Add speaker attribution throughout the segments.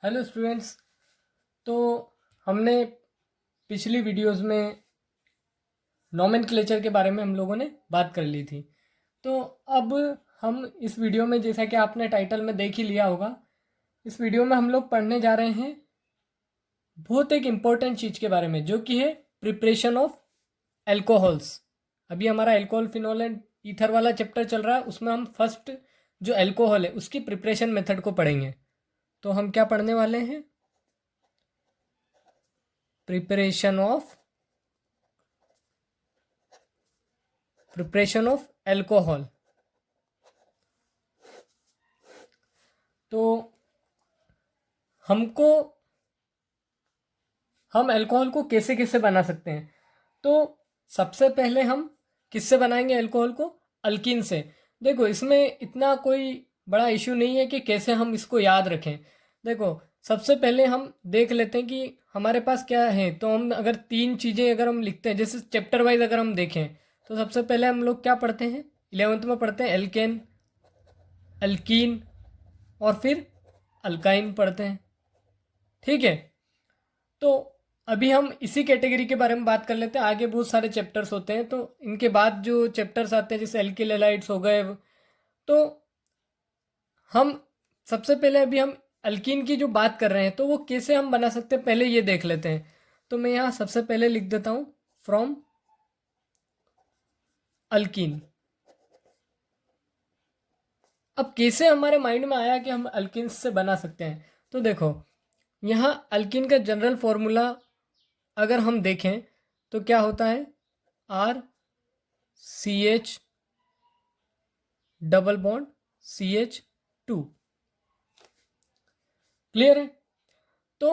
Speaker 1: Hello students. तो हमने पिछली वीडियोस में नोमेनक्लेचर के बारे में हम लोगों ने बात कर ली थी। तो अब हम इस वीडियो में, जैसा कि आपने टाइटल में देख ही लिया होगा, इस वीडियो में हम लोग पढ़ने जा रहे हैं बहुत एक इम्पोर्टेंट चीज़ के बारे में, जो कि है प्रिपरेशन ऑफ एल्कोहल्स। अभी हमारा एल्कोहल, फिनॉल एंड ईथर वाला चैप्टर चल रहा है, उसमें हम फर्स्ट जो एल्कोहल है उसकी प्रिपरेशन मेथड को पढ़ेंगे। तो हम क्या पढ़ने वाले हैं? Preparation of alcohol. तो हम एल्कोहल को कैसे कैसे बना सकते हैं? तो सबसे पहले हम किससे बनाएंगे एल्कोहल को? अल्कीन से। देखो, इसमें इतना कोई बड़ा इशू नहीं है कि कैसे हम इसको याद रखें। देखो, सबसे पहले हम देख लेते हैं कि हमारे पास क्या है। तो हम अगर तीन चीज़ें अगर हम लिखते हैं, जैसे चैप्टर वाइज अगर हम देखें, तो सबसे पहले हम लोग क्या पढ़ते हैं? 11th में पढ़ते हैं एल्केन, अल्कीन और फिर अल्काइन पढ़ते हैं। ठीक है। तो अभी हम इसी कैटेगरी के बारे में बात कर लेते हैं। आगे बहुत सारे चैप्टर्स होते हैं, तो इनके बाद जो चैप्टर्स आते हैं, जैसे एल्किल हैलाइड्स हो गए, तो हम सबसे पहले अभी हम अल्कीन की जो बात कर रहे हैं, तो वो कैसे हम बना सकते हैं पहले ये देख लेते हैं। तो मैं यहाँ सबसे पहले लिख देता हूँ फ्रॉम अल्कीन। अब कैसे हमारे माइंड में आया कि हम अल्कीन से बना सकते हैं? तो देखो, यहाँ अल्कीन का जनरल फॉर्मूला अगर हम देखें तो क्या होता है? RCH double bond CH2। Clear है? तो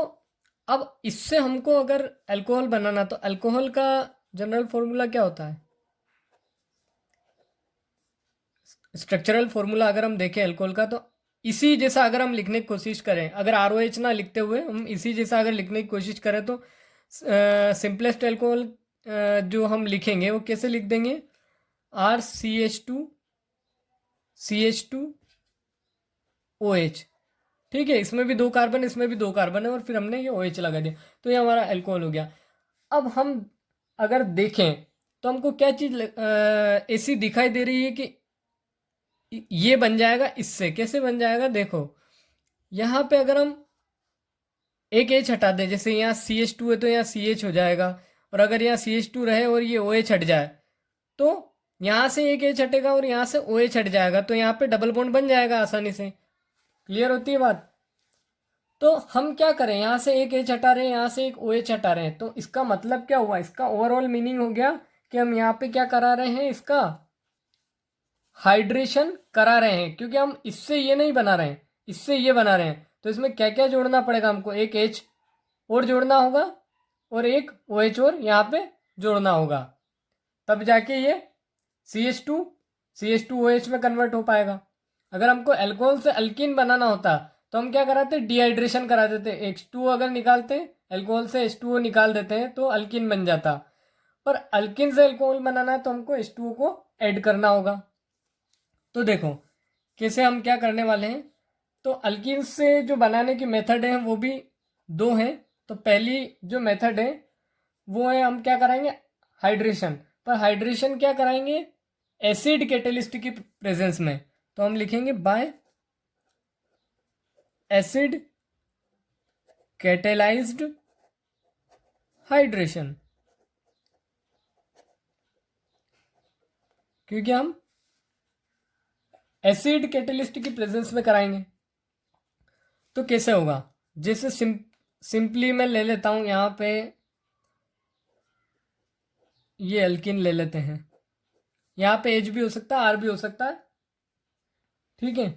Speaker 1: अब इससे हमको अगर अल्कोहल बनाना, तो अल्कोहल का जनरल फॉर्मूला क्या होता है? स्ट्रक्चरल फॉर्मूला अगर हम देखें अल्कोहल का, तो इसी जैसा अगर हम लिखने की कोशिश करें, अगर ROH ना लिखते हुए हम इसी जैसा अगर लिखने की कोशिश करें, तो सिंपलेस्ट अल्कोहल जो हम लिखेंगे वो कैसे लिख देंगे? RCH2CH2OH। ठीक है, इसमें भी दो कार्बन, इसमें भी दो कार्बन है, और फिर हमने ये OH लगा दिया, तो ये हमारा अल्कोहल हो गया। अब हम अगर देखें तो हमको क्या चीज़ ऐसी दिखाई दे रही है कि ये बन जाएगा इससे। कैसे बन जाएगा? देखो, यहाँ पे अगर हम एक एच हटा दें, जैसे यहाँ CH2 है तो यहाँ CH हो जाएगा, और अगर यहाँ CH2 रहे और ये OH हट जाए, तो यहाँ से एक एच हटेगा और यहाँ से OH हट जाएगा, तो यहाँ पे डबल बॉन्ड बन जाएगा आसानी से। क्लियर होती है बात? तो हम क्या करें, यहाँ से एक एच हटा रहे हैं, यहाँ से एक OH हटा रहे हैं, तो इसका मतलब क्या हुआ? इसका ओवरऑल मीनिंग हो गया कि हम यहाँ पे क्या करा रहे हैं? इसका हाइड्रेशन करा रहे हैं, क्योंकि हम इससे ये नहीं बना रहे हैं, इससे ये बना रहे हैं। तो इसमें क्या क्या जोड़ना पड़ेगा हमको? एक H और जोड़ना होगा, और एक OH और यहाँ पे जोड़ना होगा, तब जाके ये CH2OH में कन्वर्ट हो पाएगा। अगर हमको अल्कोहल से अल्कीन बनाना होता तो हम क्या कराते? डिहाइड्रेशन करा देते। H2O अगर निकालते, अल्कोहल से H2O निकाल देते हैं, तो अल्कीन बन जाता। पर अल्कीन से अल्कोहल बनाना है तो हमको H2O को ऐड करना होगा। तो देखो कैसे हम क्या करने वाले हैं। तो अल्कीन से जो बनाने की मेथड है वो भी दो हैं। तो पहली जो मेथड है वो है, हम क्या कराएंगे? हाइड्रेशन। पर हाइड्रेशन क्या कराएंगे? एसिड कैटेलिस्ट की प्रेजेंस में। तो हम लिखेंगे बाय एसिड कैटेलाइज्ड हाइड्रेशन, क्योंकि हम एसिड कैटेलिस्ट की प्रेजेंस में कराएंगे। तो कैसे होगा? जैसे सिंपली मैं ले लेता हूं यहाँ पे, ये एल्किन ले लेते हैं। यहाँ पे H भी हो सकता है, R भी हो सकता है। ठीक है।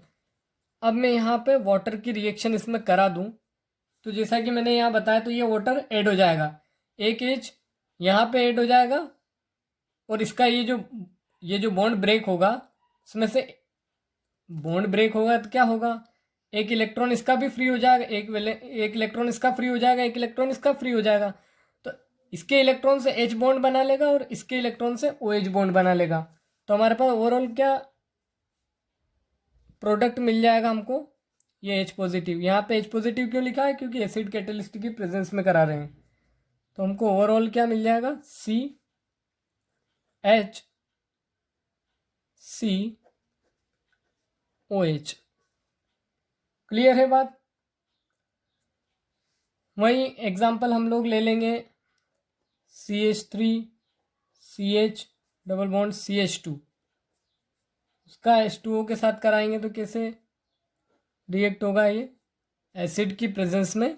Speaker 1: अब मैं यहाँ पे वाटर की रिएक्शन इसमें करा दूं, तो जैसा कि मैंने यहाँ बताया, तो ये वाटर ऐड हो जाएगा। एक H यहाँ पे ऐड हो जाएगा, और इसका ये जो बॉन्ड ब्रेक होगा, इसमें से बॉन्ड ब्रेक होगा तो क्या होगा? एक इलेक्ट्रॉन इसका भी फ्री हो जाएगा, एक इलेक्ट्रॉन इसका फ्री हो जाएगा, एक इलेक्ट्रॉन इसका फ्री हो जाएगा। तो इसके इलेक्ट्रॉन से H बॉन्ड बना लेगा, और इसके इलेक्ट्रॉन से OH बॉन्ड बना लेगा। तो हमारे पास ओवरऑल क्या प्रोडक्ट मिल जाएगा हमको? ये H पॉजिटिव। यहाँ पे H पॉजिटिव क्यों लिखा है? क्योंकि एसिड कैटेलिस्ट की प्रेजेंस में करा रहे हैं। तो हमको ओवरऑल क्या मिल जाएगा? CHCOH। क्लियर है बात? वही एग्जाम्पल हम लोग ले लेंगे CH3CH डबल बॉन्ड CH2, उसका H2O के साथ कराएंगे तो कैसे रिएक्ट होगा? ये एसिड की प्रेजेंस में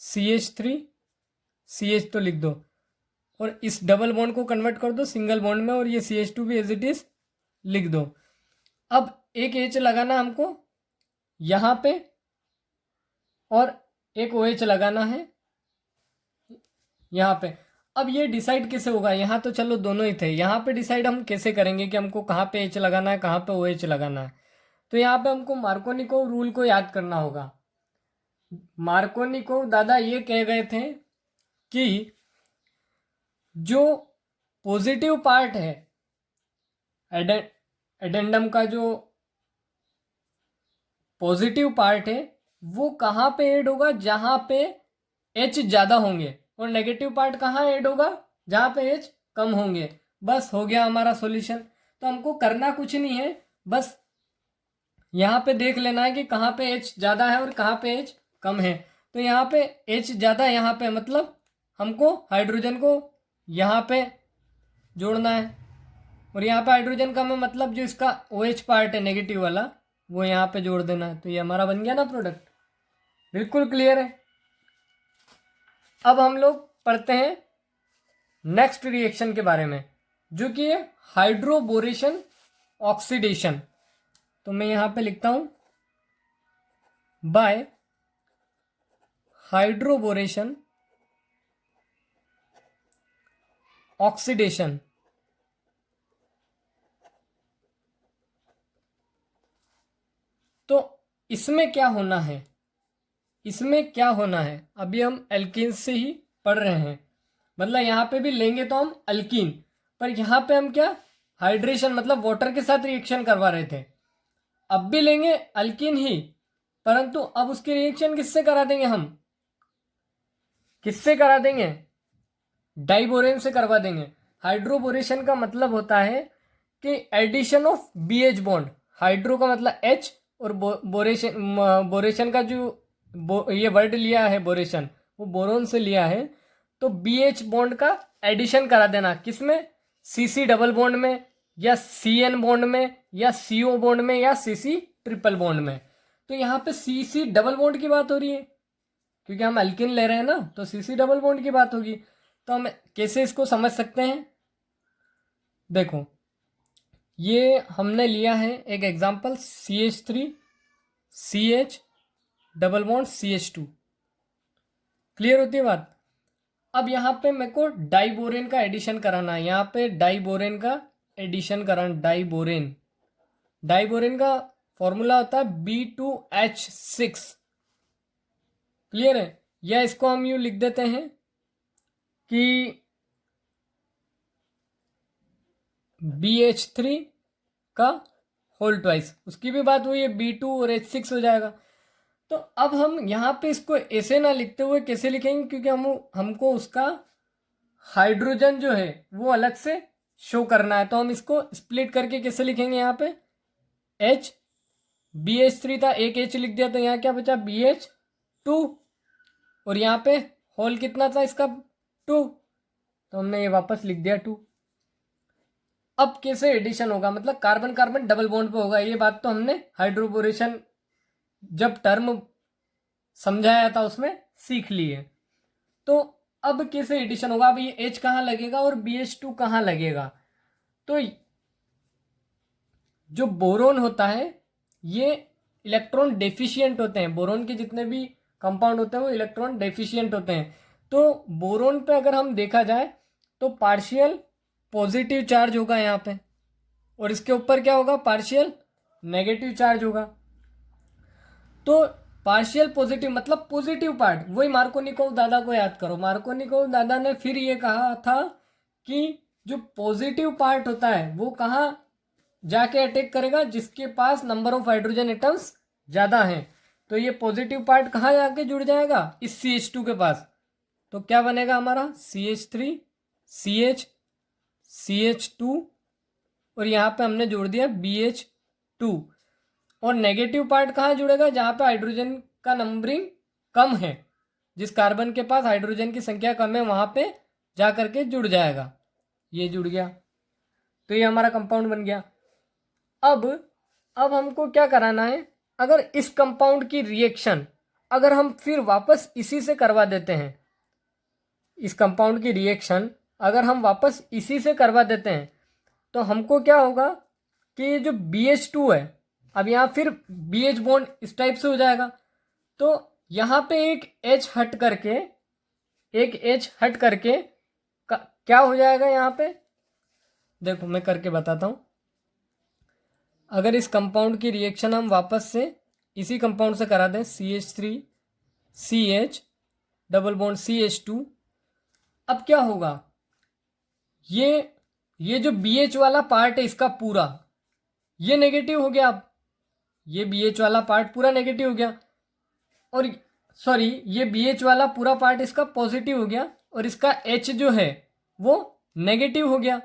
Speaker 1: CH3CH तो लिख दो, और इस डबल बॉन्ड को कन्वर्ट कर दो सिंगल बॉन्ड में, और ये CH2 भी एज इट इज लिख दो। अब एक H लगाना हमको यहाँ पे, और एक OH लगाना है यहाँ पे। अब ये डिसाइड कैसे होगा? यहाँ तो चलो दोनों ही थे, यहाँ पे डिसाइड हम कैसे करेंगे कि हमको कहाँ पे H लगाना है, कहाँ पे OH लगाना है? तो यहाँ पे हमको मार्कोनिकोव रूल को याद करना होगा। मार्कोनिकोव दादा ये कह गए थे कि जो पॉजिटिव पार्ट है एडेंडम का, जो पॉजिटिव पार्ट है वो कहाँ पे ऐड होगा? जहाँ पे H ज़्यादा होंगे, और नेगेटिव पार्ट कहाँ ऐड होगा? जहाँ पे H कम होंगे। बस हो गया हमारा सॉल्यूशन। तो हमको करना कुछ नहीं है, बस यहाँ पे देख लेना है कि कहाँ पे H ज़्यादा है और कहाँ पे H कम है। तो यहाँ पे H ज़्यादा है, यहाँ पे मतलब हमको हाइड्रोजन को यहाँ पे जोड़ना है, और यहाँ पे हाइड्रोजन कम है मतलब जो इसका OH पार्ट है नेगेटिव वाला वो यहाँ पे जोड़ देना है। तो ये हमारा बन गया ना प्रोडक्ट। बिल्कुल क्लियर है। अब हम लोग पढ़ते हैं नेक्स्ट रिएक्शन के बारे में, जो कि है हाइड्रोबोरेशन ऑक्सीडेशन। तो मैं यहाँ पे लिखता हूँ बाय हाइड्रोबोरेशन ऑक्सीडेशन। तो इसमें क्या होना है? इसमें क्या होना है? अभी हम एल्कीन से ही पढ़ रहे हैं, मतलब यहाँ पे भी लेंगे तो हम अल्कीन, पर यहाँ पे हम क्या हाइड्रेशन मतलब वाटर के साथ रिएक्शन करवा रहे थे। अब भी लेंगे अल्कीन ही, परंतु अब उसकी रिएक्शन किससे करा देंगे? हम किससे करा देंगे? डाइबोरेन से करवा देंगे। हाइड्रोबोरेशन का मतलब होता है कि addition of BH bond. Hydro का मतलब H, और बोरेशन का जो ये वर्ड लिया है बोरेशन, वो बोरोन से लिया है। तो BH बॉन्ड का एडिशन करा देना, किसमें? CC डबल बॉन्ड में, या CN बॉन्ड में, या CO बॉन्ड में, या CC ट्रिपल बॉन्ड में। तो यहाँ पे CC डबल बॉन्ड की बात हो रही है, क्योंकि हम अल्किन ले रहे हैं ना, तो CC डबल बॉन्ड की बात होगी। तो हम कैसे इसको समझ सकते हैं? देखो, ये हमने लिया है एक example CH3CH double bond CH2। Clear होती है बात? अब यहाँ पे मेरे को डाइबोरेन का एडिशन कराना है। यहाँ पे डाइबोरेन का एडिशन कराना, डाइबोरेन। डाइबोरेन का फॉर्मूला होता है B2H6। क्लियर है? या इसको हम यूँ लिख देते हैं कि BH3 का होल ट्वाइस, उसकी भी बात हुई है, B2 और H6 हो जाएगा। तो अब हम यहाँ पे इसको ऐसे ना लिखते हुए कैसे लिखेंगे? क्योंकि हमको उसका हाइड्रोजन जो है वो अलग से शो करना है। तो हम इसको स्प्लिट करके कैसे लिखेंगे? यहाँ पे H, BH3 था, एक H लिख दिया, तो यहाँ क्या बचा? BH2, और यहाँ पे होल कितना था इसका? 2, तो हमने ये वापस लिख दिया 2। अब कैसे एडिशन होगा? मतलब कार्बन कार्बन डबल बॉन्ड पे होगा। ये बात तो हमने हाइड्रोबोरेशन जब टर्म समझाया था उसमें सीख ली है। तो अब कैसे एडिशन होगा? अब ये H कहाँ लगेगा और BH2 कहाँ लगेगा? तो जो बोरोन होता है ये इलेक्ट्रॉन डेफिशिएंट होते हैं। बोरोन के जितने भी कंपाउंड होते हैं वो इलेक्ट्रॉन डेफिशिएंट होते हैं। तो बोरोन पे अगर हम देखा जाए तो पार्शियल पॉजिटिव चार्ज होगा यहाँ पे, और इसके ऊपर क्या होगा? पार्शियल नेगेटिव चार्ज होगा। तो पार्शियल पॉजिटिव मतलब पॉजिटिव पार्ट, वही मार्कोनिकोव दादा को याद करो। मार्कोनिकोव दादा ने फिर ये कहा था कि जो पॉजिटिव पार्ट होता है वो कहाँ जाके अटैक करेगा? जिसके पास नंबर ऑफ हाइड्रोजन एटम्स ज़्यादा हैं, तो ये पॉजिटिव पार्ट कहाँ जाके जुड़ जाएगा, इस CH2 के पास। तो क्या बनेगा हमारा CH3 CH CH2 और यहाँ पे हमने जोड़ दिया BH2। और नेगेटिव पार्ट कहाँ जुड़ेगा, जहाँ पे हाइड्रोजन का नंबरिंग कम है, जिस कार्बन के पास हाइड्रोजन की संख्या कम है वहाँ पे जा करके जुड़ जाएगा। ये जुड़ गया, तो ये हमारा कंपाउंड बन गया। अब हमको क्या कराना है, अगर इस कंपाउंड की रिएक्शन अगर हम फिर वापस इसी से करवा देते हैं, इस कंपाउंड की रिएक्शन अगर हम वापस इसी से करवा देते हैं, तो हमको क्या होगा कि ये जो BH2 है, अब यहाँ फिर BH बॉन्ड इस टाइप से हो जाएगा। तो यहाँ पे एक H हट करके क्या हो जाएगा, यहाँ पे देखो मैं करके बताता हूँ। अगर इस कंपाउंड की रिएक्शन हम वापस से इसी कंपाउंड से करा दें, CH3 CH double bond CH2, अब क्या होगा, ये जो BH वाला पार्ट है इसका पूरा ये नेगेटिव हो गया। अब ये BH वाला पार्ट पूरा नेगेटिव हो गया, और सॉरी ये BH वाला पूरा पार्ट इसका पॉजिटिव हो गया, और इसका H जो है वो नेगेटिव हो गया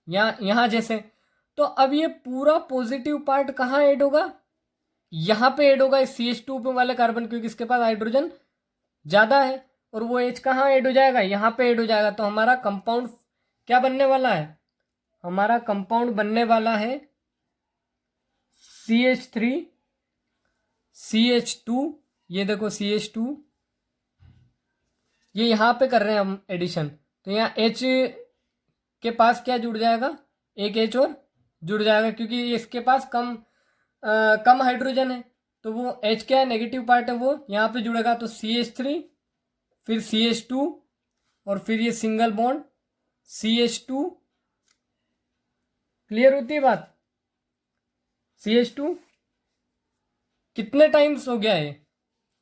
Speaker 1: यहाँ जैसे। तो अब ये पूरा पॉजिटिव पार्ट कहाँ ऐड होगा, यहाँ पे ऐड होगा इस CH2 पे वाले कार्बन, क्योंकि इसके पास हाइड्रोजन ज़्यादा है, और वो H कहाँ ऐड हो जाएगा, यहाँ पे ऐड हो जाएगा। तो हमारा कंपाउंड क्या बनने वाला है, हमारा कंपाउंड बनने वाला है CH3 CH2, ये देखो CH2, ये यहाँ पे कर रहे हैं हम एडिशन, तो यहाँ H के पास क्या जुड़ जाएगा, एक H और जुड़ जाएगा, क्योंकि इसके पास कम हाइड्रोजन है, तो वो H क्या है, नेगेटिव पार्ट है, वो यहाँ पे जुड़ेगा। तो CH3 फिर CH2 और फिर ये सिंगल बॉन्ड CH2। क्लियर होती है बात, CH2 कितने टाइम्स हो गया है,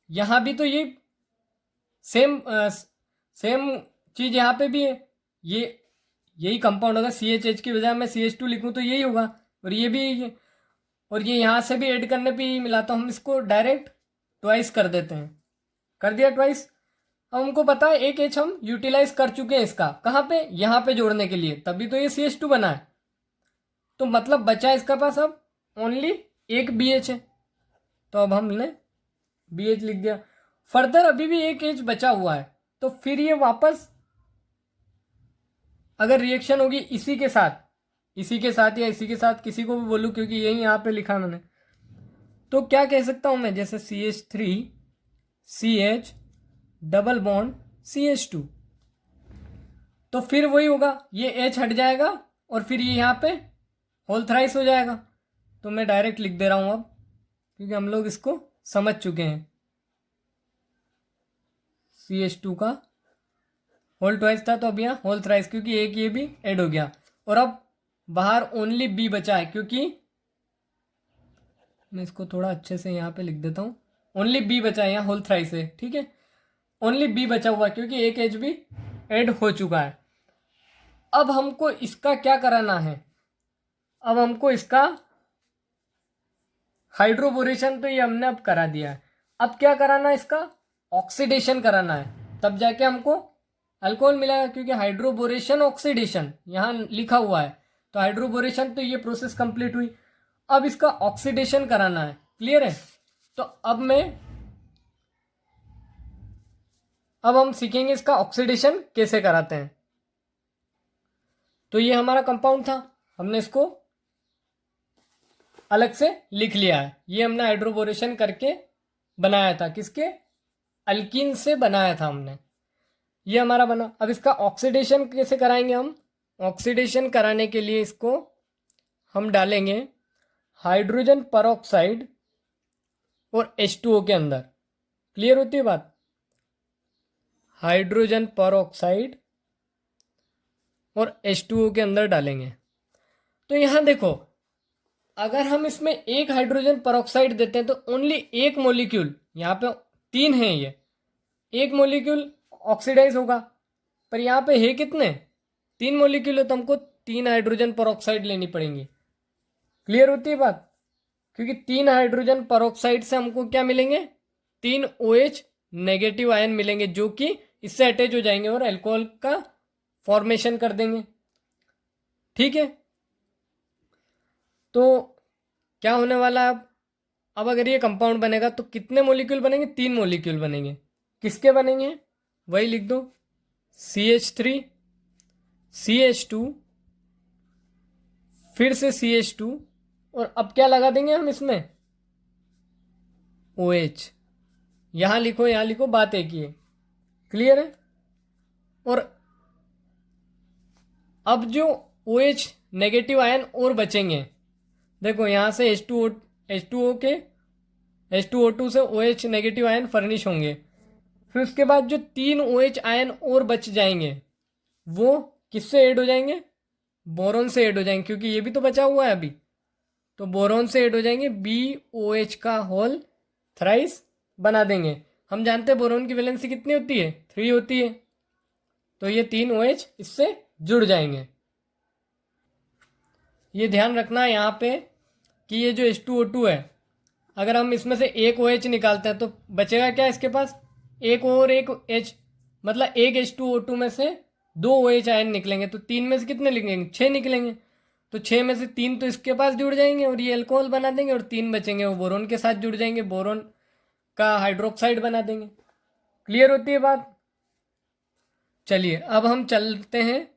Speaker 1: यहाँ भी तो ये सेम चीज़ यहाँ पे भी है, यही कंपाउंड होगा। CHH की बजाय मैं CH2 लिखूँ तो यही होगा, और ये भी, और ये यहाँ से भी ऐड करने पे ही मिला, तो हम इसको डायरेक्ट ट्वाइस कर देते हैं, कर दिया ट्वाइस। अब हमको पता है एक H हम यूटिलाइज कर चुके हैं इसका, कहाँ पे, यहाँ पे जोड़ने के लिए, तभी तो ये CH2 बना है। तो मतलब बचा इसका पास अब ओनली एक BH है, तो अब हमने BH लिख दिया। फर्दर अभी भी एक H बचा हुआ है, तो फिर ये वापस अगर रिएक्शन होगी इसी के साथ या इसी के साथ, किसी को भी बोलूँ क्योंकि यही यहाँ पे लिखा मैंने, तो क्या कह सकता हूँ मैं, जैसे CH3 CH double bond CH2, तो फिर वही होगा, ये H हट जाएगा और फिर ये यहाँ पे होल थ्राइस हो जाएगा। तो मैं डायरेक्ट लिख दे रहा हूँ अब, क्योंकि हम लोग इसको समझ चुके हैं। CH2 का होल ट्वाइस था, तो अब यहाँ होल थ्राइस, क्योंकि एक ये भी ऐड हो गया, और अब बाहर ओनली B बचा है, क्योंकि मैं इसको थोड़ा अच्छे से यहाँ पे लिख देता हूँ, ओनली B बचा है, यहाँ होल थ्राइस है, ठीक है, ओनली B बचा हुआ है, क्योंकि एक H भी ऐड हो चुका है। अब हमको इसका क्या कराना है, अब हमको इसका हाइड्रोबोरेशन तो ये हमने अब करा दिया है, अब क्या कराना है, इसका ऑक्सीडेशन कराना है, तब जाके हमको अल्कोहल मिलेगा, क्योंकि हाइड्रोबोरेशन ऑक्सीडेशन यहाँ लिखा हुआ है, तो हाइड्रोबोरेशन तो ये प्रोसेस कंप्लीट हुई। अब इसका ऑक्सीडेशन कराना है, क्लियर है। तो अब हम सीखेंगे इसका ऑक्सीडेशन कैसे कराते हैं। तो ये हमारा कंपाउंड था, हमने इसको अलग से लिख लिया है, ये हमने हाइड्रोबोरेशन करके बनाया था, किसके, अल्कीन से बनाया था हमने, ये हमारा बना। अब इसका ऑक्सीडेशन कैसे कराएंगे हम, ऑक्सीडेशन कराने के लिए इसको हम डालेंगे हाइड्रोजन परऑक्साइड और H2O के अंदर। क्लियर होती है बात, हाइड्रोजन परऑक्साइड और H2O के अंदर डालेंगे। तो यहाँ देखो, अगर हम इसमें एक हाइड्रोजन परऑक्साइड देते हैं तो ओनली एक मॉलिक्यूल, यहाँ पे 3 है, ये एक मॉलिक्यूल ऑक्सीडाइज होगा, पर यहाँ पे है कितने, 3 मॉलिक्यूल है, तो हमको 3 हाइड्रोजन परऑक्साइड लेनी पड़ेंगी। क्लियर होती है बात। क्योंकि 3 हाइड्रोजन परऑक्साइड से हमको क्या मिलेंगे, 3 OH नेगेटिव आयन मिलेंगे, जो कि इससे अटैच हो जाएंगे और अल्कोहल का फॉर्मेशन कर देंगे। ठीक है, तो क्या होने वाला है अब अगर ये कंपाउंड बनेगा तो कितने मॉलिक्यूल बनेंगे, 3 मॉलिक्यूल बनेंगे। किसके बनेंगे, वही लिख दो, CH3, CH2, फिर से CH2, और अब क्या लगा देंगे हम इसमें, OH। यहां लिखो, बात एक ही है। क्लियर है। और अब जो OH नेगेटिव आयन और बचेंगे, देखो यहां से H2O के H2O2 से OH नेगेटिव आयन फर्निश होंगे। फिर उसके बाद जो 3 OH आयन और बच जाएंगे वो किससे ऐड हो जाएंगे, बोरोन से ऐड हो जाएंगे, क्योंकि ये भी तो बचा हुआ है अभी। तो बोरोन से ऐड हो जाएंगे, BOH का होल थ्राइस बना देंगे। हम जानते हैं बोरोन की वैलेंसी कितनी होती है, 3 होती है। तो ये 3 OH इससे जुड़ जाएंगे। ये ध्यान रखना है यहाँ पे कि ये जो H2O2 है, अगर हम इसमें से एक OH निकालते हैं तो बचेगा क्या इसके पास, एक और एक H, मतलब एक H2O2 में से 2 OH आयन निकलेंगे, तो 3 में से कितने निकलेंगे, 6 निकलेंगे। तो 6 में से 3 तो इसके पास जुड़ जाएंगे और ये अल्कोहल बना देंगे, और 3 बचेंगे वो बोरोन के साथ जुड़ जाएंगे, बोरोन का हाइड्रोक्साइड बना देंगे। क्लियर होती है बात। चलिए अब हम चलते हैं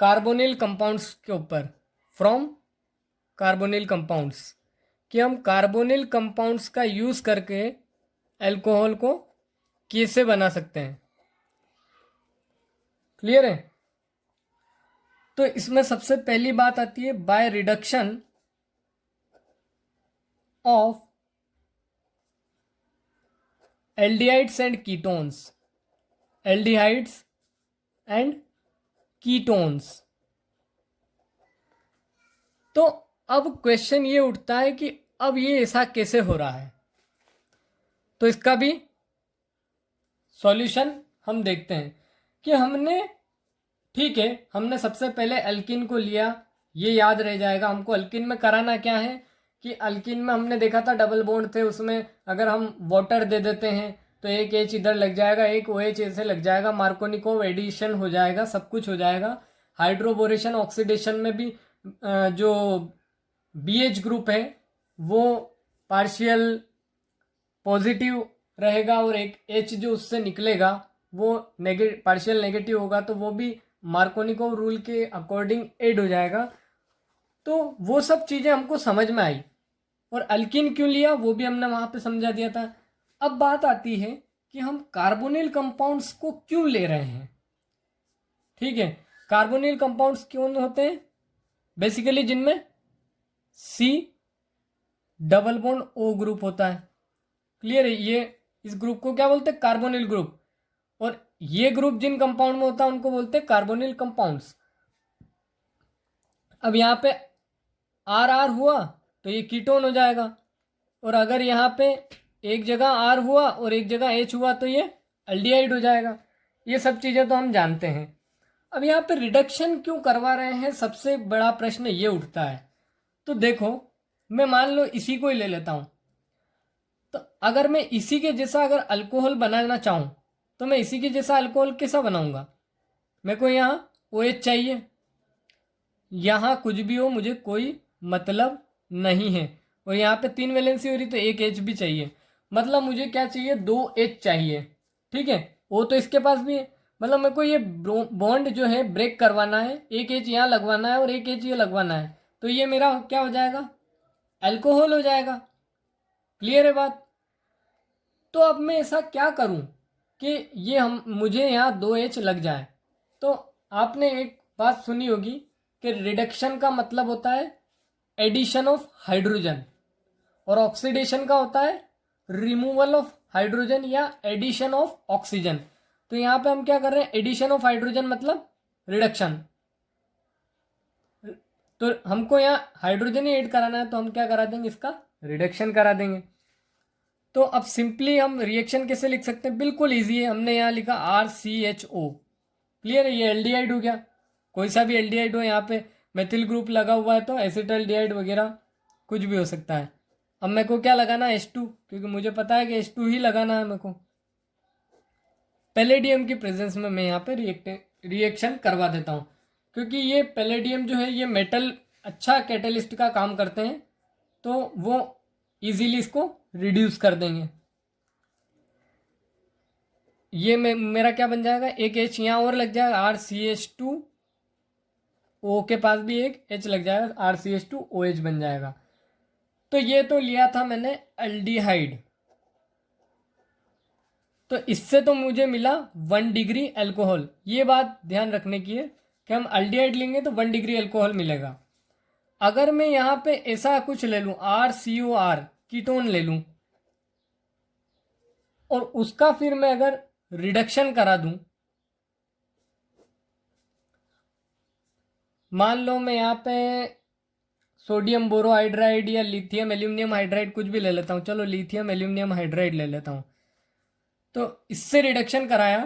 Speaker 1: कार्बोनिल कंपाउंड्स के ऊपर, फ्रॉम कार्बोनिल कंपाउंड्स, कि हम कार्बोनिल कंपाउंड्स का यूज़ करके अल्कोहल को कैसे बना सकते हैं। क्लियर है। तो इसमें सबसे पहली बात आती है by reduction of aldehydes and ketones, aldehydes and ketones. तो अब क्वेश्चन ये उठता है कि अब ये ऐसा कैसे हो रहा है, तो इसका भी सॉल्यूशन हम देखते हैं कि ठीक है, हमने सबसे पहले अल्किन को लिया, ये याद रह जाएगा हमको। अल्किन में कराना क्या है कि अल्किन में हमने देखा था डबल बॉन्ड थे, उसमें अगर हम वाटर दे देते हैं तो एक H इधर लग जाएगा, एक OH ऐसे लग जाएगा, मार्कोनिकोव एडिशन हो जाएगा, सब कुछ हो जाएगा। हाइड्रोबोरेशन ऑक्सीडेशन में भी जो BH ग्रुप है वो पार्शियल पॉजिटिव रहेगा, और एक H जो उससे निकलेगा वो पार्शियल नेगेटिव होगा, तो वो भी मार्कोनिकोव रूल के अकॉर्डिंग ऐड हो जाएगा। तो वो सब चीज़ें हमको समझ में आई, और अल्किन क्यों लिया वो भी हमने वहाँ पे समझा दिया था। अब बात आती है कि हम कार्बोनिल कंपाउंड्स को क्यों ले रहे हैं। ठीक है, कार्बोनिल कंपाउंड्स क्यों होते हैं, बेसिकली जिनमें C double bond O group होता है। क्लियर है, ये इस ग्रुप को क्या बोलते हैं, कार्बोनिल ग्रुप। और ये ग्रुप जिन कंपाउंड में होता है उनको बोलते हैं कार्बोनिल कंपाउंड्स। अब यहाँ पे RR हुआ तो ये कीटोन हो जाएगा, और अगर यहाँ पे एक जगह R हुआ और एक जगह H हुआ तो ये एल्डिहाइड हो जाएगा। ये सब चीज़ें तो हम जानते हैं। अब यहाँ पे रिडक्शन क्यों करवा रहे हैं, सबसे बड़ा प्रश्न ये उठता है। तो देखो, मैं मान लो इसी को ही ले लेता हूँ, तो अगर मैं इसी के जैसा अगर अल्कोहल बनाना चाहूँ तो मैं इसी के जैसा अल्कोहल कैसा बनाऊंगा। मेरे को यहाँ OH चाहिए, यहाँ कुछ भी हो मुझे कोई मतलब नहीं है, और यहाँ पे 3 वैलेंसी हो रही तो एक H भी चाहिए, मतलब मुझे क्या चाहिए, 2 H चाहिए। ठीक है, O तो इसके पास भी है, मतलब मेरे को ये बॉन्ड जो है ब्रेक करवाना है, एक H यहाँ लगवाना है और एक H ये लगवाना है, तो ये मेरा क्या हो जाएगा, अल्कोहल हो जाएगा। क्लियर है बात। तो अब मैं ऐसा क्या करूं कि ये मुझे यहाँ 2H लग जाए। तो आपने एक बात सुनी होगी कि रिडक्शन का मतलब होता है एडिशन ऑफ हाइड्रोजन, और ऑक्सीडेशन का होता है रिमूवल ऑफ हाइड्रोजन या एडिशन ऑफ ऑक्सीजन। तो यहाँ पे हम क्या कर रहे हैं, एडिशन ऑफ हाइड्रोजन मतलब रिडक्शन। तो हमको यहाँ हाइड्रोजन ही ऐड कराना है, तो हम क्या करा देंगे, इसका रिडक्शन करा देंगे। तो अब सिंपली हम रिएक्शन कैसे लिख सकते हैं, बिल्कुल इजी है। हमने यहाँ लिखा RCHO। क्लियर है, ये एल्डिहाइड हो गया, कोई सा भी एल्डिहाइड हो, यहाँ पे मेथिल ग्रुप लगा हुआ है तो एसिटाल्डिहाइड वगैरह कुछ भी हो सकता है। अब मेरे को क्या लगाना है, H2, क्योंकि मुझे पता है कि H2 ही लगाना है मेरे को। पैलेडियम की प्रेजेंस में मैं यहाँ पे रिएक्शन करवा देता हूँ, क्योंकि ये पैलेडियम जो है ये मेटल अच्छा कैटलिस्ट का काम करते हैं, तो वो इजीली इसको रिड्यूस कर देंगे। ये मेरा क्या बन जाएगा, एक H यहाँ और लग जाएगा, RCH2, O के पास भी एक H लग जाएगा, RCH2OH बन जाएगा। तो ये तो लिया था मैंने एल्डिहाइड, तो इससे तो मुझे मिला 1 डिग्री अल्कोहल। ये बात ध्यान रखने की है कि हम एल्डिहाइड लेंगे तो 1 डिग्री अल्कोहल मिलेगा। अगर मैं यहाँ पे ऐसा कुछ ले लूँ, RCOR कीटोन ले लूँ, और उसका फिर मैं अगर रिडक्शन करा दूं, मान लो मैं यहाँ पे सोडियम बोरोहाइड्राइड या लिथियम एल्यूमिनियम हाइड्राइड कुछ भी ले लेता हूँ, चलो लिथियम एल्यूमिनियम हाइड्राइड ले लेता हूँ, तो इससे रिडक्शन कराया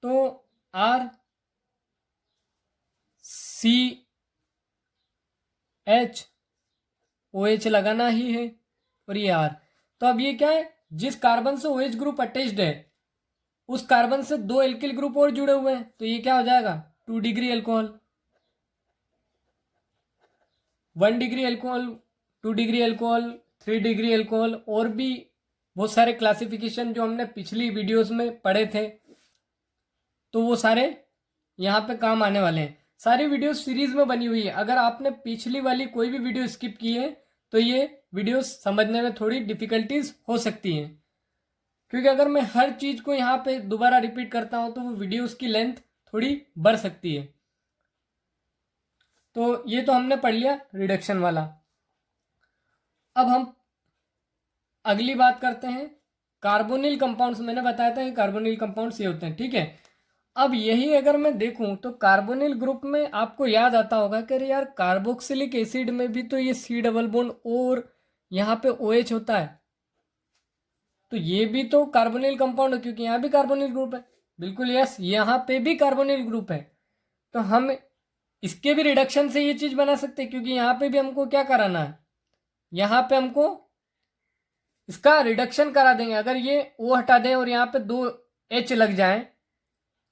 Speaker 1: तो RCHOH लगाना ही है, और ये R। तो अब ये क्या है, जिस कार्बन से OH ग्रुप अटैच्ड है उस कार्बन से 2 एल्किल ग्रुप और जुड़े हुए हैं, तो ये क्या हो जाएगा, 2 degree alcohol. 1 degree alcohol, 2 degree alcohol, 3 degree alcohol, और भी बहुत सारे क्लासिफिकेशन जो हमने पिछली वीडियोस में पढ़े थे, तो वो सारे यहाँ पे काम आने वाले हैं। सारी वीडियो सीरीज में बनी हुई है, अगर आपने पिछली वाली कोई भी वीडियो स्किप की है तो ये वीडियो समझने में थोड़ी डिफिकल्टीज हो सकती हैं, क्योंकि अगर मैं हर चीज़ को यहाँ पे दोबारा रिपीट करता हूँ तो वो वीडियोस की लेंथ थोड़ी बढ़ सकती है। तो ये तो हमने पढ़ लिया रिडक्शन वाला। अब हम अगली बात करते हैं कार्बोनिल कंपाउंड्स। मैंने बताया था कि कार्बोनिल कंपाउंड्स ये होते हैं, ठीक है। अब यही अगर मैं देखूं तो कार्बोनिल ग्रुप में आपको याद आता होगा कि अरे यार कार्बोक्सिलिक एसिड में भी तो ये C डबल बॉन्ड और यहाँ पे OH होता है, तो ये भी तो कार्बोनिल कंपाउंड है, क्योंकि यहाँ भी कार्बोनिल ग्रुप है। बिल्कुल यस, यहाँ पे भी कार्बोनिल ग्रुप है, तो हम इसके भी रिडक्शन से ये चीज़ बना सकते हैं, क्योंकि यहाँ पे भी हमको क्या कराना है, यहाँ पे हमको इसका रिडक्शन करा देंगे। अगर ये O हटा दें और यहाँ पे 2 H लग जाएं,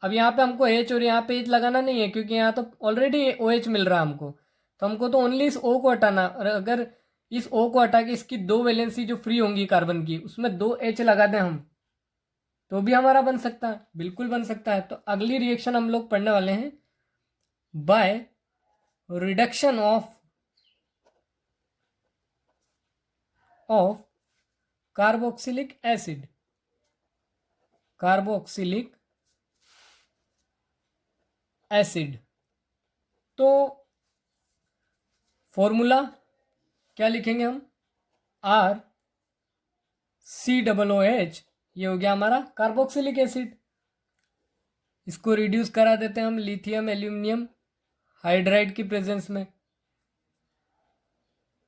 Speaker 1: अब यहाँ पे हमको H और यहाँ पे H लगाना नहीं है, क्योंकि यहाँ तो ऑलरेडी OH मिल रहा है हमको, तो हमको तो ओनली इस O को हटाना। और अगर इस O को हटा के इसकी 2 वैलेंसी जो फ्री होंगी कार्बन की, उसमें 2 H लगा दें हम, तो भी हमारा बन सकता है, बिल्कुल बन सकता है। तो अगली रिएक्शन हम लोग पढ़ने वाले हैं by reduction of carboxylic acid. Carboxylic acid, तो फॉर्मूला क्या लिखेंगे हम, RCOOH, ये हो गया हमारा कार्बोक्सिलिक एसिड। इसको रिड्यूस करा देते हैं हम लिथियम एल्यूमिनियम हाइड्राइड की प्रेजेंस में।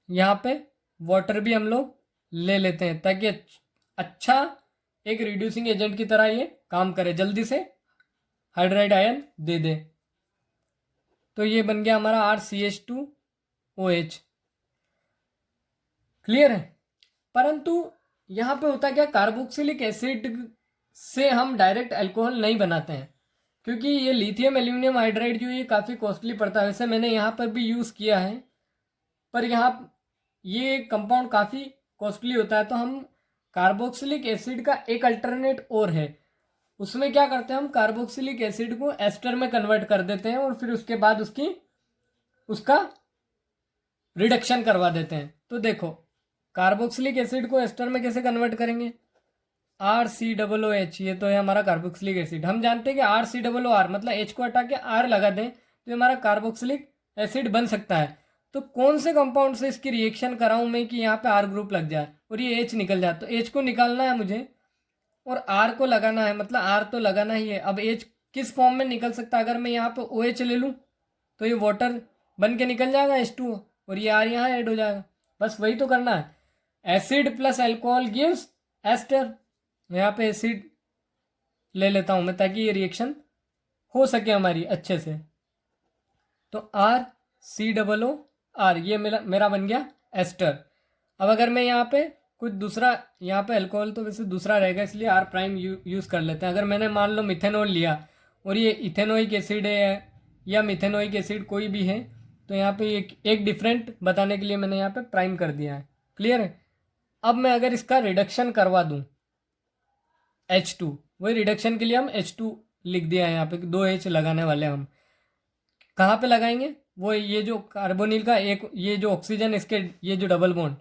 Speaker 1: यहाँ पे वाटर भी हम लोग ले लेते हैं, ताकि अच्छा एक रिड्यूसिंग एजेंट की तरह ये काम करे, जल्दी से हाइड्राइड आयन दे दे। तो ये बन गया हमारा RCH2OH। क्लियर है। परंतु यहाँ पे होता क्या, कार्बोक्सिलिक एसिड से हम डायरेक्ट अल्कोहल नहीं बनाते हैं, क्योंकि ये लिथियम एल्यूमिनियम हाइड्राइड जो ये काफ़ी कॉस्टली पड़ता है। वैसे मैंने यहाँ पर भी यूज़ किया है, पर यहाँ ये कंपाउंड काफ़ी कॉस्टली होता है। तो हम कार्बोक्सिलिक एसिड का एक अल्टरनेट और है, उसमें क्या करते हैं, हम कार्बोक्सिलिक एसिड को एस्टर में कन्वर्ट कर देते हैं और फिर उसके बाद उसका रिडक्शन करवा देते हैं। तो देखो कार्बोक्सिलिक एसिड को एस्टर में कैसे कन्वर्ट करेंगे, RCOOH, ये तो है हमारा कार्बोक्सिलिक एसिड। हम जानते हैं कि RCOOR मतलब H को हटा के R लगा दें तो हमारा कार्बोक्सिलिक एसिड बन सकता है। तो कौन से कंपाउंड से इसकी रिएक्शन कराऊं मैं कि यहाँ पे R ग्रुप लग जाए और ये H निकल जाए। तो H को निकालना है मुझे और R को लगाना है, मतलब R तो लगाना ही है। अब H किस फॉर्म में निकल सकता है, अगर मैं यहाँ पे OH ले लूँ तो ये वाटर बन के निकल जाएगा H2O, और ये R यहाँ ऐड हो जाएगा। बस वही तो करना है, acid plus alcohol gives ester. यहाँ पे एसिड ले लेता हूँ मैं ताकि ये रिएक्शन हो सके हमारी अच्छे से। तो RCOOR ये मेरा बन गया एस्टर। अब अगर मैं यहाँ पे कुछ दूसरा, यहाँ पे अल्कोहल तो वैसे दूसरा रहेगा इसलिए आर प्राइम यूज़ कर लेते हैं। अगर मैंने मान लो मिथेनॉल लिया और ये इथेनोइक एसिड है या मिथेनोइक एसिड कोई भी है, तो यहाँ पे एक डिफरेंट बताने के लिए मैंने यहाँ पे प्राइम कर दिया है। क्लियर है। अब मैं अगर इसका रिडक्शन करवा दूँ H2, वही रिडक्शन के लिए हम H2 लिख दिया है यहाँ पे, 2H लगाने वाले हम। कहाँ पे लगाएंगे, वो ये जो कार्बोनिल का एक ये जो ऑक्सीजन इसके ये जो डबल बॉन्ड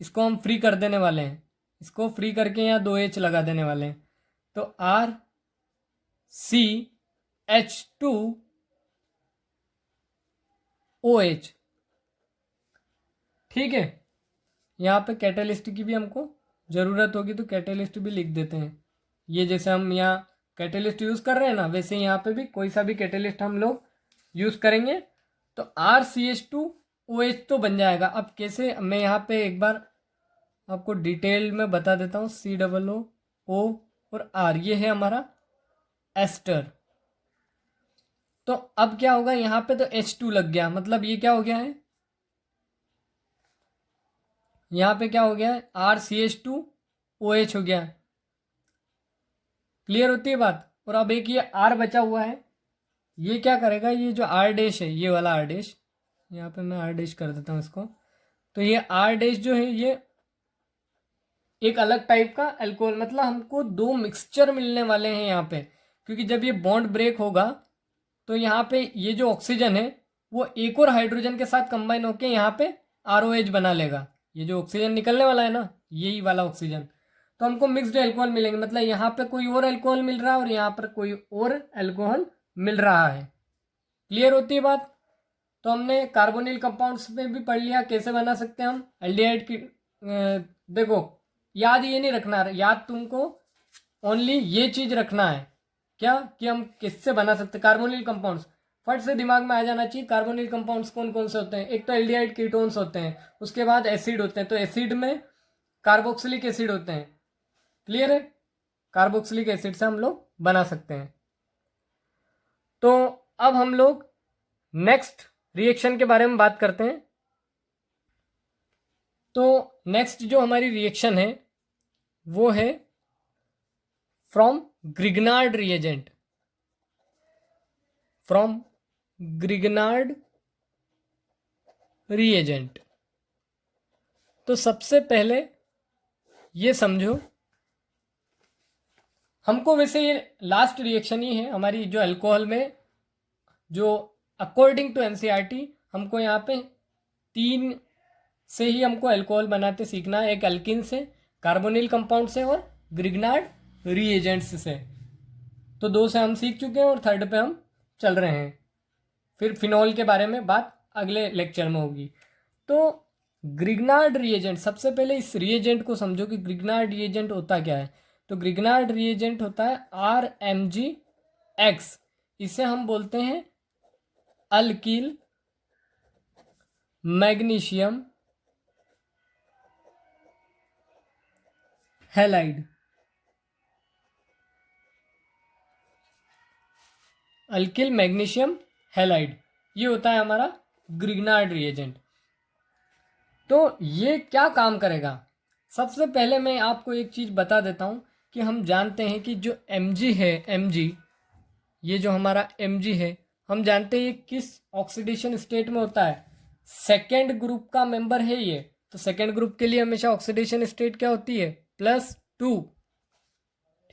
Speaker 1: इसको हम फ्री कर देने वाले हैं, इसको फ्री करके यहाँ 2H लगा देने वाले हैं। तो RCH2OH। ठीक है। यहाँ पे कैटेलिस्ट की भी हमको ज़रूरत होगी तो कैटेलिस्ट भी लिख देते हैं। ये जैसे हम यहाँ कैटेलिस्ट यूज़ कर रहे हैं ना, वैसे यहाँ पे भी कोई सा भी कैटेलिस्ट हम लोग यूज़ करेंगे तो RCH2OH तो बन जाएगा। अब कैसे, मैं यहाँ पे एक बार आपको डिटेल में बता देता हूँ। COO और R, ये है हमारा एस्टर। तो अब क्या होगा, यहाँ पे तो H2 लग गया, मतलब ये क्या हो गया है, यहाँ पे क्या हो गया है, RCH2OH हो गया। क्लियर होती है बात। और अब एक ये R बचा हुआ है, ये क्या करेगा, ये जो R डैश है, ये वाला R डैश, यहाँ पे मैं R डैश कर देता हूँ इसको। तो ये R डैश जो है ये एक अलग टाइप का अल्कोहल, मतलब हमको दो मिक्सचर मिलने वाले हैं यहाँ पे, क्योंकि जब ये बॉन्ड ब्रेक होगा तो यहाँ पे ये जो ऑक्सीजन है वो एक और हाइड्रोजन के साथ कंबाइन होकर यहाँ पे ROH बना लेगा। ये जो ऑक्सीजन निकलने वाला है ना, यही वाला ऑक्सीजन, तो हमको मिक्स्ड अल्कोहल मिलेंगे, मतलब यहाँ पे कोई और अल्कोहल मिल रहा है और यहाँ पर कोई और अल्कोहल मिल रहा है। क्लियर होती है बात। तो हमने कार्बोनिल कंपाउंड्स में भी पढ़ लिया कैसे बना सकते हैं हम एल्डिहाइड की। देखो याद ये नहीं रखना, याद तुमको ओनली ये चीज़ रखना है, क्या कि हम किससे बना सकते हैं कार्बोनिल कंपाउंड्स। फट से दिमाग में आ जाना चाहिए कार्बोनिल कंपाउंड्स कौन कौन से होते हैं। एक तो एल्डिहाइड कीटोन्स होते हैं, उसके बाद एसिड होते हैं, तो एसिड में कार्बोक्सिलिक एसिड होते हैं। क्लियर है। कार्बोक्सिलिक एसिड से हम लोग बना सकते हैं। तो अब हम लोग नेक्स्ट रिएक्शन के बारे में बात करते हैं। तो नेक्स्ट जो हमारी रिएक्शन है वो है from Grignard reagent. From Grignard reagent. तो सबसे पहले ये समझो, हमको वैसे ये लास्ट रिएक्शन ही है हमारी जो अल्कोहल में, जो अकॉर्डिंग टू एनसीईआरटी हमको यहाँ पे 3 से ही हमको अल्कोहल बनाते सीखना है। एक अल्किन से, कार्बोनिल कंपाउंड से और ग्रिग्नार्ड रिएजेंट्स से। तो 2 से हम सीख चुके हैं और 3rd पे हम चल रहे हैं। फिर फिनॉल के बारे में बात अगले लेक्चर में होगी। तो ग्रिग्नार्ड रिएजेंट, सबसे पहले इस रिएजेंट को समझो कि ग्रिग्नार्ड रिएजेंट होता क्या है। तो ग्रिग्नार्ड रिएजेंट होता है RMgX। इसे हम बोलते हैं alkyl magnesium halide. Alkyl magnesium halide, ये होता है हमारा ग्रिग्नार्ड रिएजेंट। तो ये क्या काम करेगा, सबसे पहले मैं आपको एक चीज़ बता देता हूँ कि हम जानते हैं कि जो Mg है, Mg, ये जो हमारा Mg है, हम जानते हैं किस ऑक्सीडेशन स्टेट में होता है, सेकेंड ग्रुप का मेंबर है ये। तो सेकेंड ग्रुप के लिए हमेशा ऑक्सीडेशन स्टेट क्या होती है, +2।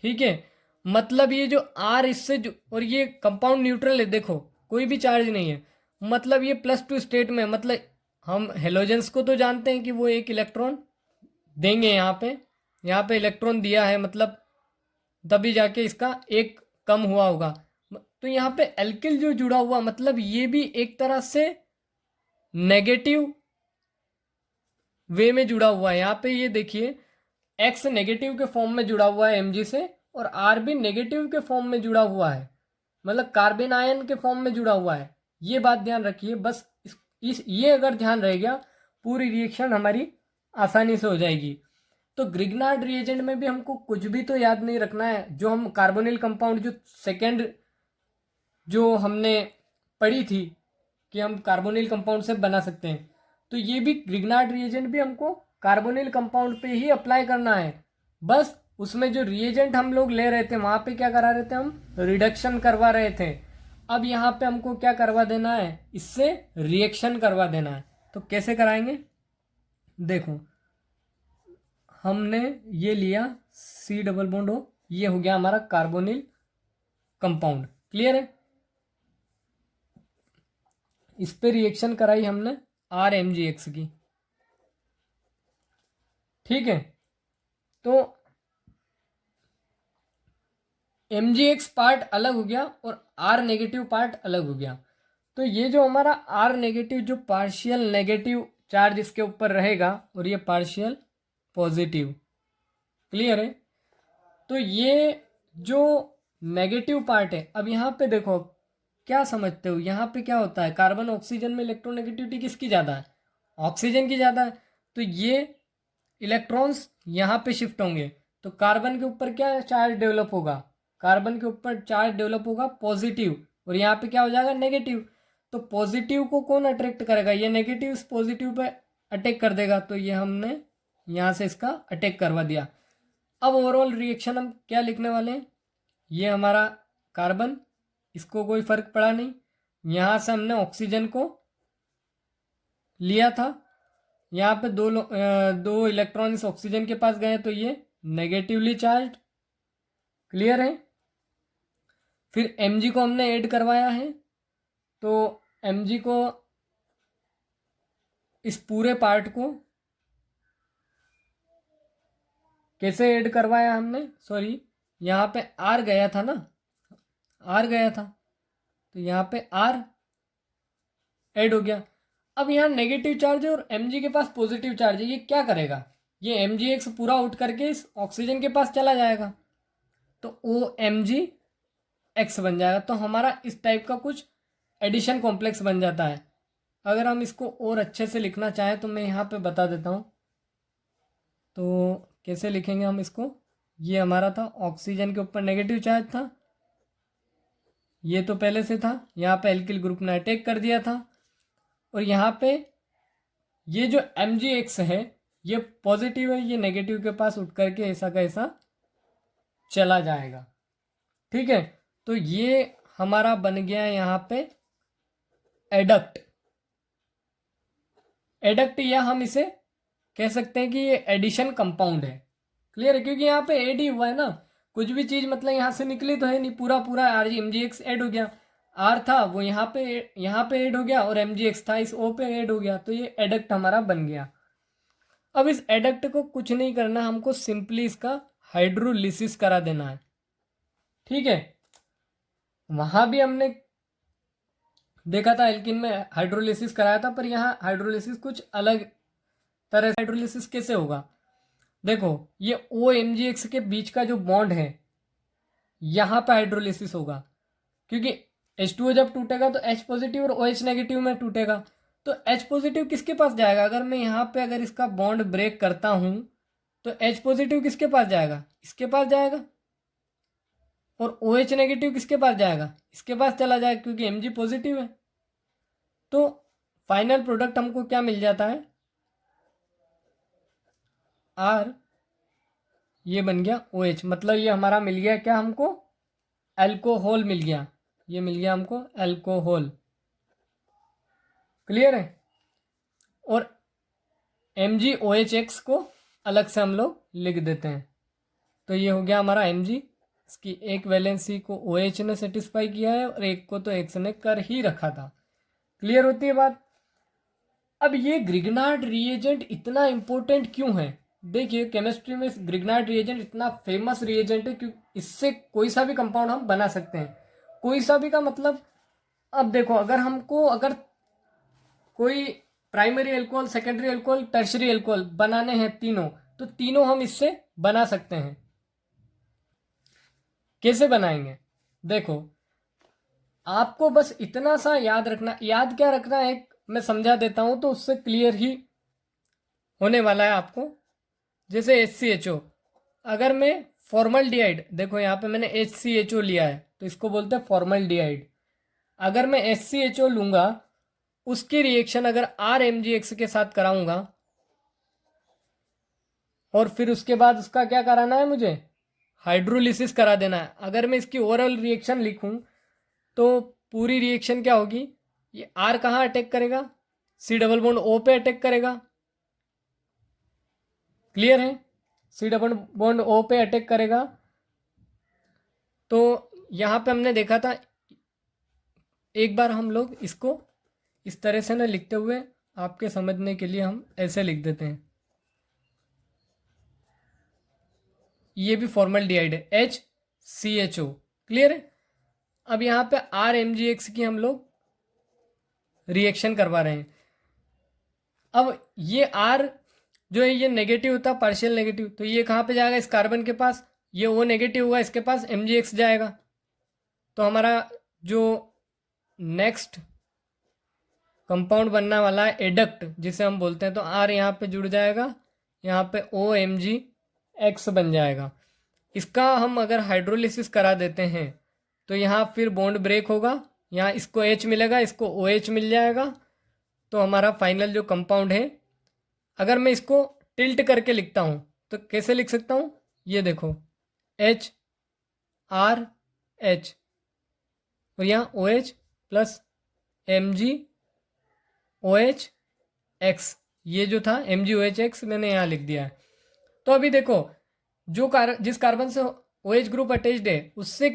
Speaker 1: ठीक है। मतलब ये जो R इससे जो, और ये कंपाउंड न्यूट्रल है, देखो कोई भी चार्ज नहीं है, मतलब ये +2 स्टेट में, मतलब हम हेलोजेंस को तो जानते हैं कि वो एक इलेक्ट्रॉन देंगे, यहाँ पे इलेक्ट्रॉन दिया है, मतलब तभी जाके इसका एक कम हुआ होगा। तो यहाँ पे एल्किल जो जुड़ा हुआ, मतलब ये भी एक तरह से नेगेटिव वे में जुड़ा हुआ है। यहाँ पे ये देखिए X नेगेटिव के फॉर्म में जुड़ा हुआ है Mg से, और R भी नेगेटिव के फॉर्म में जुड़ा हुआ है, मतलब कार्बन आयन के फॉर्म में जुड़ा हुआ है। ये बात ध्यान रखिए बस। ये अगर ध्यान रह गया, पूरी रिएक्शन हमारी आसानी से हो जाएगी। तो ग्रिग्नार्ड रिएजेंट में भी हमको कुछ भी तो याद नहीं रखना है। जो हम कार्बोनिल कंपाउंड जो सेकेंड जो हमने पढ़ी थी कि हम कार्बोनिल कंपाउंड से बना सकते हैं, तो ये भी ग्रिग्नार्ड रिएजेंट भी हमको कार्बोनिल कंपाउंड पे ही अप्लाई करना है। बस उसमें जो रिएजेंट हम लोग ले रहे थे वहाँ पे क्या करा रहे थे, हम रिडक्शन करवा रहे थे। अब यहाँ पे हमको क्या करवा देना है, इससे रिएक्शन करवा देना है। तो कैसे कराएंगे, देखो हमने ये लिया C डबल बॉन्ड O, ये हो गया हमारा कार्बोनिल कंपाउंड। क्लियर है, इस पे रिएक्शन कराई हमने RMgX की। ठीक है, तो MgX पार्ट अलग हो गया और R नेगेटिव पार्ट अलग हो गया। तो ये जो हमारा R नेगेटिव, जो पार्शियल नेगेटिव चार्ज इसके ऊपर रहेगा और ये पार्शियल पॉजिटिव। क्लियर है, तो ये जो नेगेटिव पार्ट है, अब यहाँ पे देखो क्या समझते हो, यहाँ पे क्या होता है, कार्बन ऑक्सीजन में इलेक्ट्रोनेगेटिविटी किसकी ज़्यादा है, ऑक्सीजन की ज़्यादा है। तो ये इलेक्ट्रॉन्स यहाँ पे शिफ्ट होंगे, तो कार्बन के ऊपर क्या चार्ज डेवलप होगा, कार्बन के ऊपर चार्ज डेवलप होगा पॉजिटिव, और यहाँ पे क्या हो जाएगा नेगेटिव। तो पॉजिटिव को कौन अट्रैक्ट करेगा, ये नेगेटिव इस पॉजिटिव पे अटैक कर देगा। तो ये हमने यहाँ से इसका अटैक करवा दिया। अब ओवरऑल रिएक्शन हम क्या लिखने वाले हैं, ये हमारा कार्बन, इसको कोई फर्क पड़ा नहीं, यहाँ से हमने ऑक्सीजन को लिया था, यहाँ पे दो इलेक्ट्रॉन इस ऑक्सीजन के पास गए, तो ये नेगेटिवली चार्ज। क्लियर है, फिर Mg को हमने ऐड करवाया है, तो Mg को इस पूरे पार्ट को कैसे ऐड करवाया हमने, सॉरी यहाँ पे R गया था ना, R गया था, तो यहाँ पे R ऐड हो गया। अब यहाँ नेगेटिव चार्ज है और Mg के पास पॉजिटिव चार्ज है, ये क्या करेगा, ये MgX पूरा आउट करके इस ऑक्सीजन के पास चला जाएगा, तो OMgX बन जाएगा। तो हमारा इस टाइप का कुछ एडिशन कॉम्प्लेक्स बन जाता है। अगर हम इसको और अच्छे से लिखना चाहें तो मैं यहाँ पे बता देता हूँ। तो कैसे लिखेंगे हम इसको, ये हमारा था ऑक्सीजन के ऊपर नेगेटिव चार्ज था, ये तो पहले से था, यहाँ पे एल्किल ग्रुप ने अटैक कर दिया था, और यहाँ पे ये जो MgX है ये पॉजिटिव है, ये नेगेटिव के पास उठ करके ऐसा का ऐसा चला जाएगा। ठीक है, तो ये हमारा बन गया यहाँ पे एडक्ट। एडक्ट या हम इसे कह सकते हैं कि ये एडिशन कंपाउंड है। क्लियर है, क्योंकि यहाँ पे ऐड ही हुआ है ना, कुछ भी चीज़ मतलब यहाँ से निकली तो है नहीं, पूरा पूरा MgX ऐड हो गया, R था वो यहाँ पे ऐड हो गया, और MgX था इस O पे ऐड हो गया, तो ये एडक्ट हमारा बन गया। अब इस एडक्ट को कुछ नहीं करना, हमको सिंपली इसका हाइड्रोलिसिस करा देना है। ठीक है, वहाँ भी हमने देखा था एल्किन में हाइड्रोलिसिस कराया था, पर यहाँ हाइड्रोलिसिस कुछ अलग तरह से। हाइड्रोलिसिस कैसे होगा, देखो ये OMgX के बीच का जो बॉन्ड है यहाँ पे हाइड्रोलिसिस होगा, क्योंकि H2O जब टूटेगा तो H पॉजिटिव और OH नेगेटिव में टूटेगा, तो H पॉजिटिव किसके पास जाएगा, अगर मैं यहाँ पे अगर इसका बॉन्ड ब्रेक करता हूँ तो H पॉजिटिव किसके पास जाएगा, इसके पास जाएगा, और OH नेगेटिव किसके पास जाएगा, इसके पास चला जाएगा, क्योंकि Mg पॉजिटिव है। तो फाइनल प्रोडक्ट हमको क्या मिल जाता है, R, ये बन गया OH, मतलब ये हमारा मिल गया क्या हमको, अल्कोहल मिल गया, ये मिल गया हमको अल्कोहल। क्लियर है, और MgOHX को अलग से हम लोग लिख देते हैं। तो ये हो गया हमारा Mg, इसकी एक वैलेंसी को OH ने सेटिस्फाई किया है और एक को तो X ने कर ही रखा था। क्लियर होती है बात। अब ये ग्रिग्नार्ड रिएजेंट इतना इम्पोर्टेंट क्यों है, देखिए केमिस्ट्री में ग्रिग्नार्ड रिएजेंट इतना फेमस रिएजेंट है क्योंकि इससे कोई सा भी कंपाउंड हम बना सकते हैं। कोई सा भी का मतलब, अब देखो अगर कोई primary alcohol, secondary alcohol, tertiary alcohol बनाने हैं तीनों, तो तीनों हम इससे बना सकते हैं। कैसे बनाएंगे, देखो आपको बस इतना सा याद रखना, याद क्या रखना है मैं समझा देता हूं तो उससे क्लियर ही होने वाला है आपको। जैसे HCHO, अगर मैं फॉर्मल्डिहाइड, देखो यहाँ पे मैंने HCHO लिया है तो इसको बोलते हैं फॉर्मल्डिहाइड। अगर मैं HCHO लूँगा उसकी रिएक्शन अगर RMgX के साथ कराऊंगा और फिर उसके बाद उसका क्या कराना है, मुझे हाइड्रोलिसिस करा देना है। अगर मैं इसकी ओवरऑल रिएक्शन लिखूं तो पूरी रिएक्शन क्या होगी, ये R कहाँ अटैक करेगा, C डबल बॉन्ड O पे अटैक करेगा। क्लियर है, C डबल बॉन्ड O पे अटैक करेगा। तो यहाँ पे हमने देखा था, एक बार हम लोग इसको इस तरह से ना लिखते हुए आपके समझने के लिए हम ऐसे लिख देते हैं। ये भी फॉर्मल्डिहाइड है, HCHO। क्लियर है। अब यहाँ पे RMgX की हम लोग रिएक्शन करवा रहे हैं। अब ये R जो है ये नेगेटिव होता, पार्शियल नेगेटिव, तो ये कहाँ पे जाएगा, इस कार्बन के पास। ये O नेगेटिव होगा, इसके पास MgX जाएगा। तो हमारा जो नेक्स्ट कंपाउंड बनने वाला है एडक्ट जिसे हम बोलते हैं, तो R यहाँ पे जुड़ जाएगा, यहाँ पे OMgX बन जाएगा। इसका हम अगर हाइड्रोलिसिस करा देते हैं तो यहाँ फिर बॉन्ड ब्रेक होगा, यहाँ इसको H मिलेगा, इसको OH मिल जाएगा। तो हमारा फाइनल जो कंपाउंड है, अगर मैं इसको टिल्ट करके लिखता हूँ तो कैसे लिख सकता हूँ, ये देखो HRH और यहाँ OH प्लस MgOH, ये जो था MgOH मैंने यहाँ लिख दिया है। तो अभी देखो जो जिस कार्बन से OH ग्रुप अटैच्ड है उससे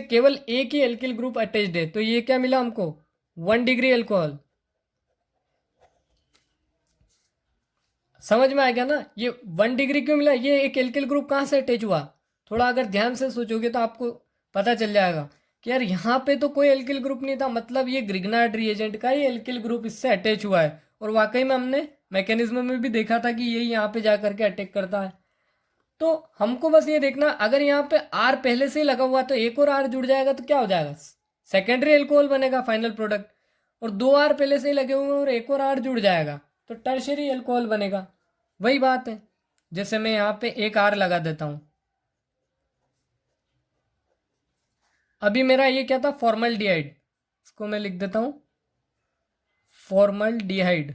Speaker 1: केवल एक ही एल्किल ग्रुप अटैच्ड है। तो ये क्या मिला हमको, 1 डिग्री अल्कोहल। समझ में आ गया ना, ये 1 डिग्री क्यों मिला, ये एक एल्किल ग्रुप कहाँ से अटैच हुआ। थोड़ा अगर ध्यान से सोचोगे तो आपको पता चल जाएगा कि यार यहाँ पे तो कोई एल्किल ग्रुप नहीं था, मतलब ये ग्रिग्नार्ड रिएजेंट का ही एल्किल ग्रुप इससे अटैच हुआ है। और वाकई में हमने मैकेनिज्म में भी देखा था कि ये यहाँ पे जा करके अटैक करता है। तो हमको बस ये देखना, अगर यहाँ पे R पहले से ही लगा हुआ तो एक और R जुड़ जाएगा तो क्या हो जाएगा, सेकेंडरी एल्कोहल बनेगा फाइनल प्रोडक्ट। और 2 R पहले से ही लगे हुए हैं और एक और R जुड़ जाएगा तो टर्शरी एल्कोहल बनेगा। वही बात है, जैसे मैं यहाँ पे एक R लगा देता हूँ। अभी मेरा ये क्या था, फॉर्मल्डिहाइड, इसको मैं लिख देता हूँ फॉर्मल्डिहाइड।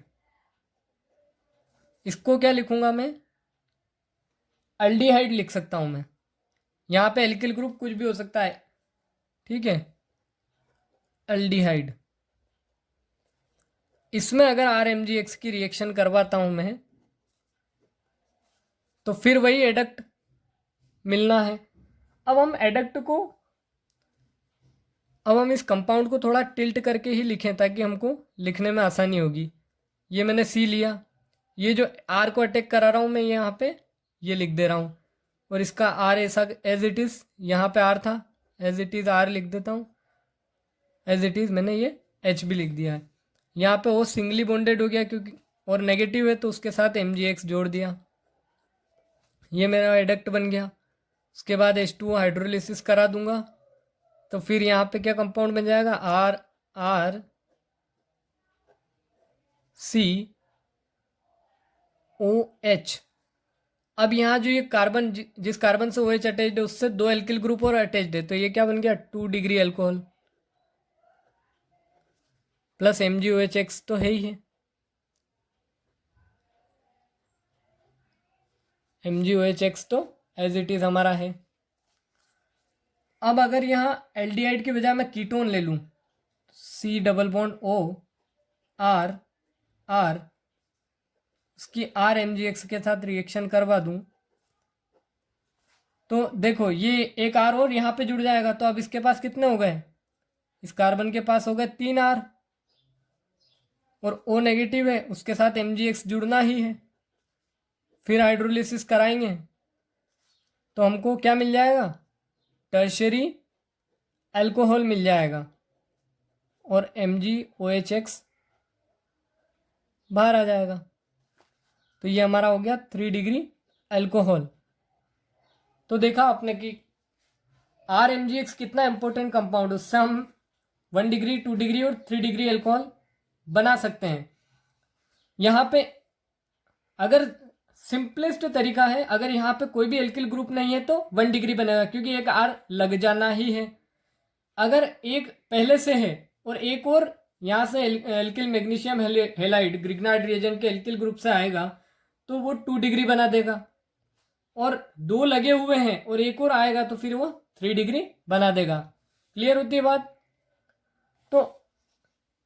Speaker 1: इसको क्या लिखूंगा मैं, अल्डिहाइड लिख सकता हूँ मैं। यहाँ पे एल्किल ग्रुप कुछ भी हो सकता है, ठीक है, अल्डिहाइड। इसमें अगर RMgX की रिएक्शन करवाता हूँ मैं तो फिर वही एडक्ट मिलना है। अब हम इस कंपाउंड को थोड़ा टिल्ट करके ही लिखें ताकि हमको लिखने में आसानी होगी। ये मैंने C लिया, ये जो R को अटैक करा रहा हूँ मैं यहाँ पे ये लिख दे रहा हूँ, और इसका R ऐसा एज इट इज़, यहाँ पे R था एज इट इज़ R लिख देता हूँ, एज इट इज़ मैंने ये H भी लिख दिया है। यहाँ पे वो सिंगली बॉन्डेड हो गया क्योंकि और नेगेटिव है तो उसके साथ MgX जोड़ दिया, ये मेरा एडक्ट बन गया। उसके बाद H2O हाइड्रोलिसिस करा दूंगा तो फिर यहाँ पे क्या कंपाउंड बन जाएगा, RCOH। अब यहाँ जो ये कार्बन जिस कार्बन से OH अटैच्ड है उससे 2 एल्किल ग्रुप और अटैच्ड है, तो ये क्या बन गया, 2 डिग्री अल्कोहल प्लस MgOH तो है ही है, MgOH तो एज इट इज़ हमारा है। अब अगर यहाँ एल्डिहाइड की बजाय मैं कीटोन ले लूँ, C double bond O R R, उसकी RMgX के साथ रिएक्शन करवा दूँ तो देखो ये एक R और यहाँ पे जुड़ जाएगा। तो अब इसके पास कितने हो गए, इस कार्बन के पास हो गए 3 R, और O नेगेटिव है उसके साथ MgX जुड़ना ही है। फिर हाइड्रोलिसिस कराएंगे तो हमको क्या मिल जाएगा, टर्शरी अल्कोहल मिल जाएगा और MgOH बाहर आ जाएगा। तो ये हमारा हो गया 3 डिग्री अल्कोहल। तो देखा आपने कि RMgX कितना इंपॉर्टेंट कंपाउंड, उससे हम 1 डिग्री 2 डिग्री और 3 डिग्री अल्कोहल बना सकते हैं। यहाँ पे अगर सिंपलेस्ट तरीका है, अगर यहाँ पे कोई भी एल्किल ग्रुप नहीं है तो 1 डिग्री बनेगा क्योंकि एक R लग जाना ही है। अगर एक पहले से है और एक और यहाँ से एल्किल मैग्नीशियम हेलाइड ग्रिग्नाइट रिएजेंट के एल्किल ग्रुप से आएगा तो वो 2 डिग्री बना देगा, और 2 लगे हुए हैं और एक और आएगा तो फिर वो 3 डिग्री बना देगा। क्लियर होती है बात? तो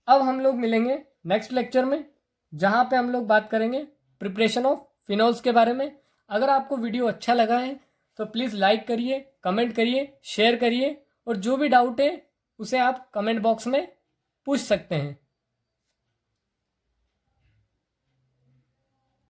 Speaker 1: अब हम लोग मिलेंगे नेक्स्ट लेक्चर में, जहाँ पे हम लोग बात करेंगे प्रिपरेशन ऑफ फिनोल्स के बारे में। अगर आपको वीडियो अच्छा लगा है तो प्लीज़ लाइक करिए, कमेंट करिए, शेयर करिए, और जो भी डाउट है उसे आप कमेंट बॉक्स में पूछ सकते हैं।